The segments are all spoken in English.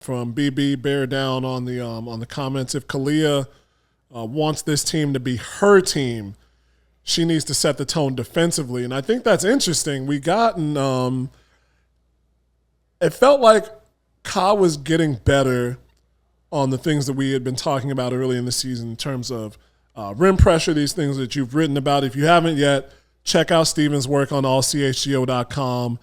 From BB, bear down on the comments. If Kahleah wants this team to be her team, she needs to set the tone defensively. And I think that's interesting. We gotten it felt like Ka was getting better on the things that we had been talking about early in the season in terms of rim pressure, these things that you've written about. If you haven't yet, check out Steven's work on allchgo.com.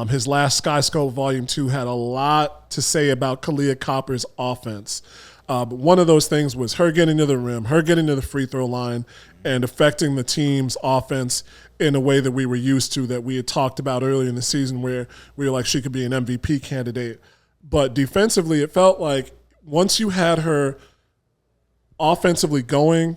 His last Skyscope Volume 2 had a lot to say about Kahleah Copper's offense. But one of those things was her getting to the rim, her getting to the free throw line, and affecting the team's offense in a way that we were used to, that we had talked about earlier in the season, where we were like, she could be an MVP candidate. But defensively, it felt like once you had her offensively going,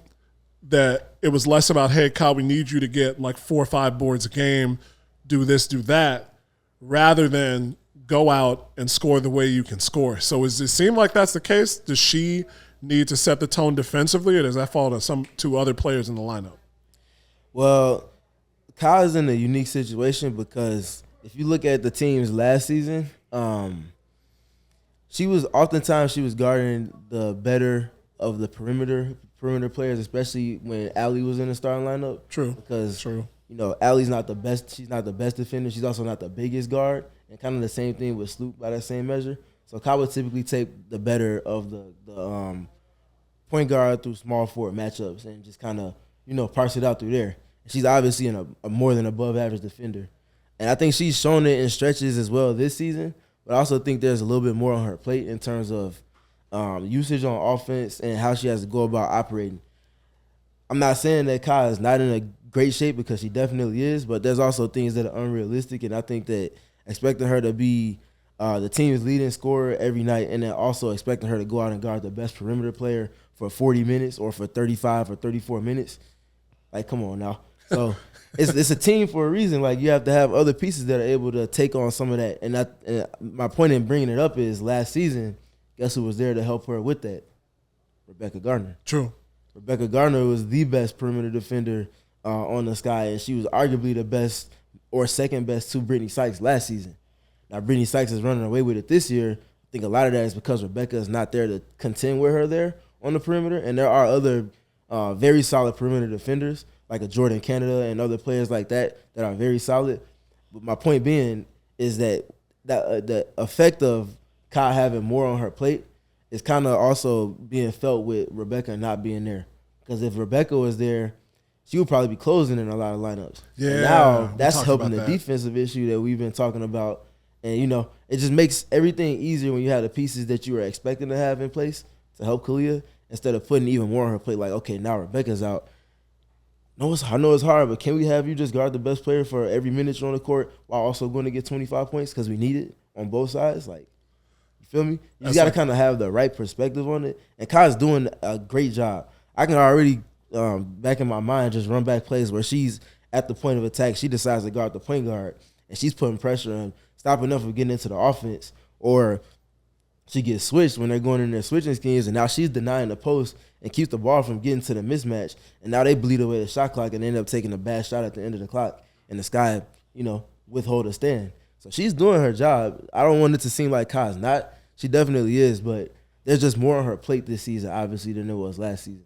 that it was less about, hey, Kyle, we need you to get like 4 or 5 boards a game, do this, do that, rather than go out and score the way you can score. So does it seem like that's the case? Does she need to set the tone defensively, or does that fall to other players in the lineup? Well, Kyle is in a unique situation because if you look at the teams last season, she was guarding the better of the perimeter players, especially when Allie was in the starting lineup. True. Because Allie's not the best. She's not the best defender. She's also not the biggest guard, and kind of the same thing with Sloop by that same measure. So Kyle would typically take the better of the point guard through small forward matchups and just kind of parse it out through there. She's obviously a more than above average defender, and I think she's shown it in stretches as well this season. But I also think there's a little bit more on her plate in terms of usage on offense and how she has to go about operating. I'm not saying that Kyle is not in a great shape, because she definitely is, but there's also things that are unrealistic, and I think that expecting her to be the team's leading scorer every night, and then also expecting her to go out and guard the best perimeter player for 40 minutes or for 35 or 34 minutes, like, come on now. So it's a team for a reason. Like, you have to have other pieces that are able to take on some of that. And my point in bringing it up is last season, guess who was there to help her with that? Rebecca Gardner. True. Rebecca Gardner was the best perimeter defender on the Sky, and she was arguably the best or second best to Brittany Sykes last season. Now, Brittany Sykes is running away with it this year. I think a lot of that is because Rebecca is not there to contend with her there on the perimeter, and there are other very solid perimeter defenders like a Jordan Canada and other players like that are very solid. But my point being is that the effect of Kyle having more on her plate is kind of also being felt with Rebecca not being there. Because if Rebecca was there, she would probably be closing in a lot of lineups. Yeah. And now that's helping the defensive issue that we've been talking about. And, it just makes everything easier when you have the pieces that you were expecting to have in place to help Kahleah, instead of putting even more on her plate. Like, okay, now Rebecca's out. I know it's hard, but can we have you just guard the best player for every minute you're on the court while also going to get 25 points because we need it on both sides? Like, you feel me? You got to kind of have the right perspective on it. And Kai's doing a great job. I can already, back in my mind, just run back plays where she's at the point of attack. She decides to guard the point guard, and she's putting pressure on, stopping them from getting into the offense. Or she gets switched when they're going in their switching schemes, and now she's denying the post and keeps the ball from getting to the mismatch. And now they bleed away the shot clock and end up taking a bad shot at the end of the clock, and the Sky, withhold a stand. So she's doing her job. I don't want it to seem like Kai's not. She definitely is, but there's just more on her plate this season, obviously, than there was last season.